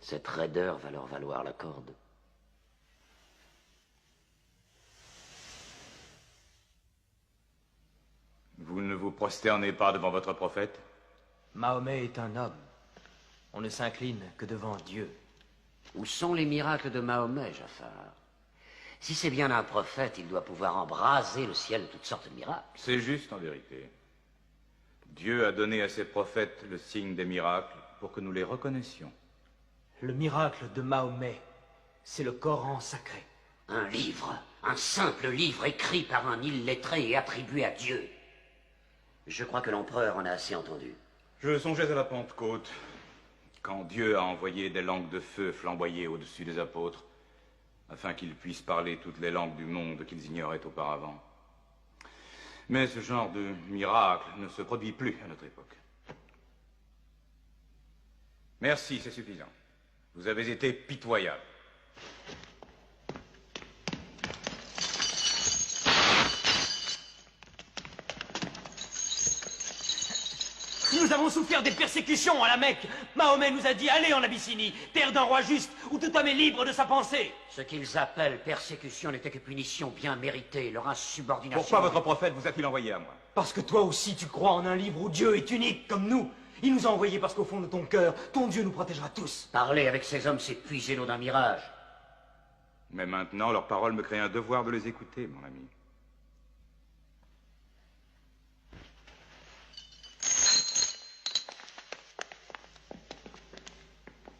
Cette raideur va leur valoir la corde. Vous ne vous prosternez pas devant votre prophète? Mahomet est un homme. On ne s'incline que devant Dieu. Où sont les miracles de Mahomet, Jafar? Si c'est bien un prophète, il doit pouvoir embraser le ciel de toutes sortes de miracles. C'est juste, en vérité. Dieu a donné à ses prophètes le signe des miracles pour que nous les reconnaissions. Le miracle de Mahomet, c'est le Coran sacré. Un livre, un simple livre écrit par un illettré et attribué à Dieu. Je crois que l'empereur en a assez entendu. Je songeais à la Pentecôte, quand Dieu a envoyé des langues de feu flamboyer au-dessus des apôtres, afin qu'ils puissent parler toutes les langues du monde qu'ils ignoraient auparavant. Mais ce genre de miracle ne se produit plus à notre époque. Merci, c'est suffisant. Vous avez été pitoyable. Nous avons souffert des persécutions à la Mecque. Mahomet nous a dit, allez en Abyssinie, terre d'un roi juste, où tout homme est libre de sa pensée. Ce qu'ils appellent persécution n'était que punition bien méritée, leur insubordination... Pourquoi votre prophète vous a-t-il envoyé à moi? Parce que toi aussi tu crois en un livre où Dieu est unique, comme nous. Il nous a envoyés parce qu'au fond de ton cœur, ton Dieu nous protégera tous. Parler avec ces hommes, c'est puiser l'eau d'un mirage. Mais maintenant, leurs paroles me créent un devoir de les écouter, mon ami.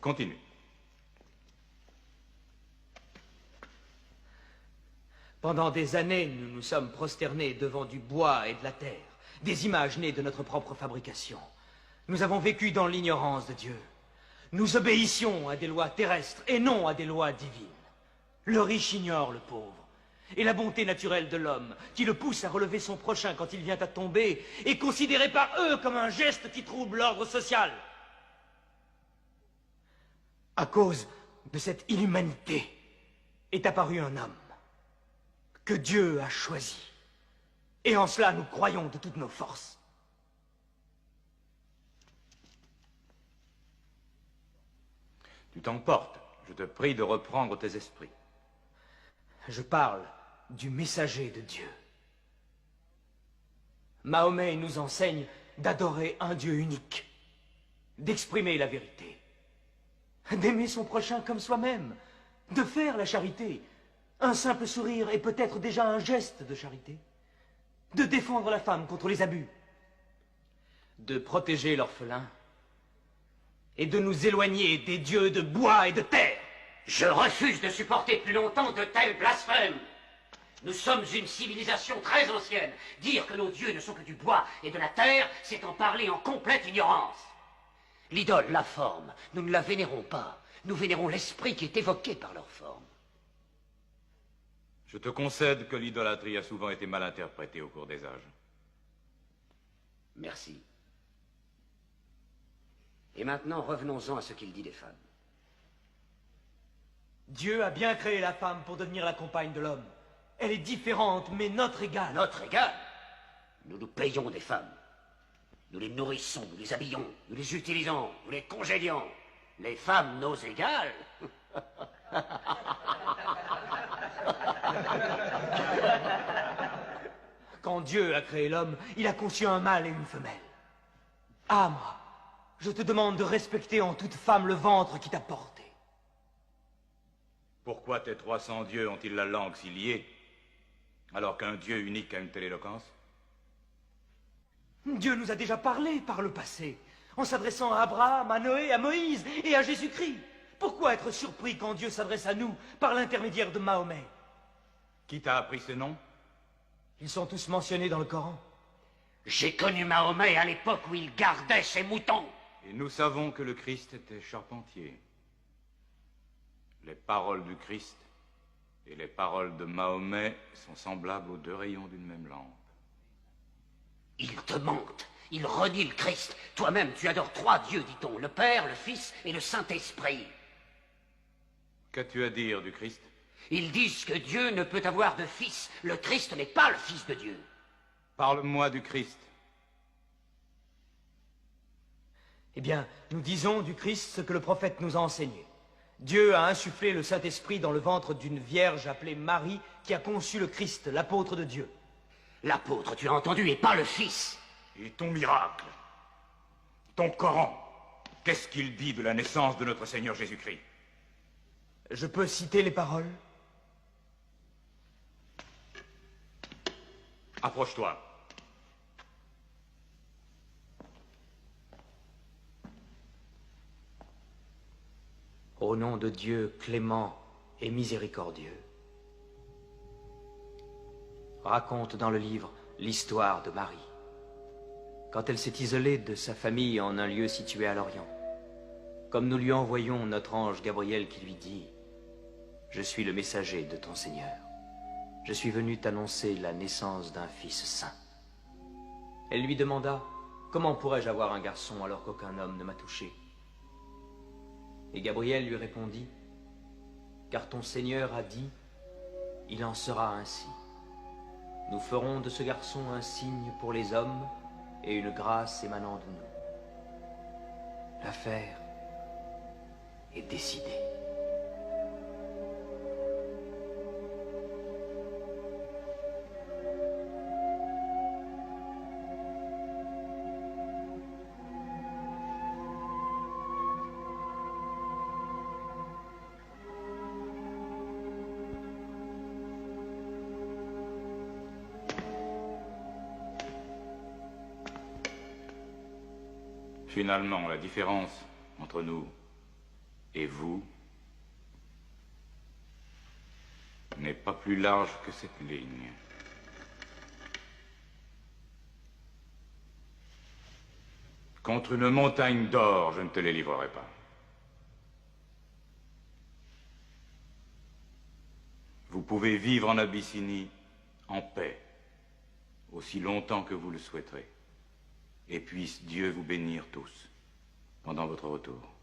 Continue. Pendant des années, nous nous sommes prosternés devant du bois et de la terre, des images nées de notre propre fabrication. Nous avons vécu dans l'ignorance de Dieu. Nous obéissions à des lois terrestres et non à des lois divines. Le riche ignore le pauvre. Et la bonté naturelle de l'homme, qui le pousse à relever son prochain quand il vient à tomber, est considérée par eux comme un geste qui trouble l'ordre social. À cause de cette inhumanité est apparu un homme que Dieu a choisi. Et en cela, nous croyons de toutes nos forces. Tu t'emportes. Je te prie de reprendre tes esprits. Je parle du messager de Dieu. Mahomet nous enseigne d'adorer un Dieu unique, d'exprimer la vérité, d'aimer son prochain comme soi-même, de faire la charité. Un simple sourire est peut-être déjà un geste de charité. De défendre la femme contre les abus. De protéger l'orphelin. Et de nous éloigner des dieux de bois et de terre. Je refuse de supporter plus longtemps de tels blasphèmes. Nous sommes une civilisation très ancienne. Dire que nos dieux ne sont que du bois et de la terre, c'est en parler en complète ignorance. L'idole, la forme, nous ne la vénérons pas. Nous vénérons l'esprit qui est évoqué par leur forme. Je te concède que l'idolâtrie a souvent été mal interprétée au cours des âges. Merci. Et maintenant, revenons-en à ce qu'il dit des femmes. Dieu a bien créé la femme pour devenir la compagne de l'homme. Elle est différente, mais notre égale. Notre égale? Nous nous payons des femmes. Nous les nourrissons, nous les habillons, nous les utilisons, nous les congédions. Les femmes, nos égales? Quand Dieu a créé l'homme, il a conçu un mâle et une femelle. Amra, je te demande de respecter en toute femme le ventre qui t'a porté. Pourquoi tes 300 dieux ont-ils la langue si liée, alors qu'un Dieu unique a une telle éloquence? Dieu nous a déjà parlé par le passé, en s'adressant à Abraham, à Noé, à Moïse et à Jésus-Christ. Pourquoi être surpris quand Dieu s'adresse à nous par l'intermédiaire de Mahomet? Qui t'a appris ces noms? Ils sont tous mentionnés dans le Coran. J'ai connu Mahomet à l'époque où il gardait ses moutons. Et nous savons que le Christ était charpentier. Les paroles du Christ et les paroles de Mahomet sont semblables aux deux rayons d'une même lampe. Il te mente. Il renie le Christ. Toi-même, tu adores 3 dieux, dit-on. Le Père, le Fils et le Saint-Esprit. Qu'as-tu à dire du Christ? Ils disent que Dieu ne peut avoir de fils. Le Christ n'est pas le Fils de Dieu. Parle-moi du Christ. Eh bien, nous disons du Christ ce que le prophète nous a enseigné. Dieu a insufflé le Saint-Esprit dans le ventre d'une vierge appelée Marie qui a conçu le Christ, l'apôtre de Dieu. L'apôtre, tu as entendu, et pas le Fils. Et ton miracle, ton Coran, qu'est-ce qu'il dit de la naissance de notre Seigneur Jésus-Christ? Je peux citer les paroles? Approche-toi. Au nom de Dieu clément et miséricordieux. Raconte dans le livre l'histoire de Marie, quand elle s'est isolée de sa famille en un lieu situé à l'Orient. Comme nous lui envoyons notre ange Gabriel qui lui dit « Je suis le messager de ton Seigneur. Je suis venu t'annoncer la naissance d'un fils saint. » Elle lui demanda « Comment pourrais-je avoir un garçon alors qu'aucun homme ne m'a touché ?» Et Gabriel lui répondit « Car ton Seigneur a dit, il en sera ainsi. Nous ferons de ce garçon un signe pour les hommes et une grâce émanant de nous. » L'affaire est décidée. Finalement, la différence entre nous et vous n'est pas plus large que cette ligne. Contre une montagne d'or, je ne te les livrerai pas. Vous pouvez vivre en Abyssinie en paix, aussi longtemps que vous le souhaiterez. Et puisse Dieu vous bénir tous pendant votre retour.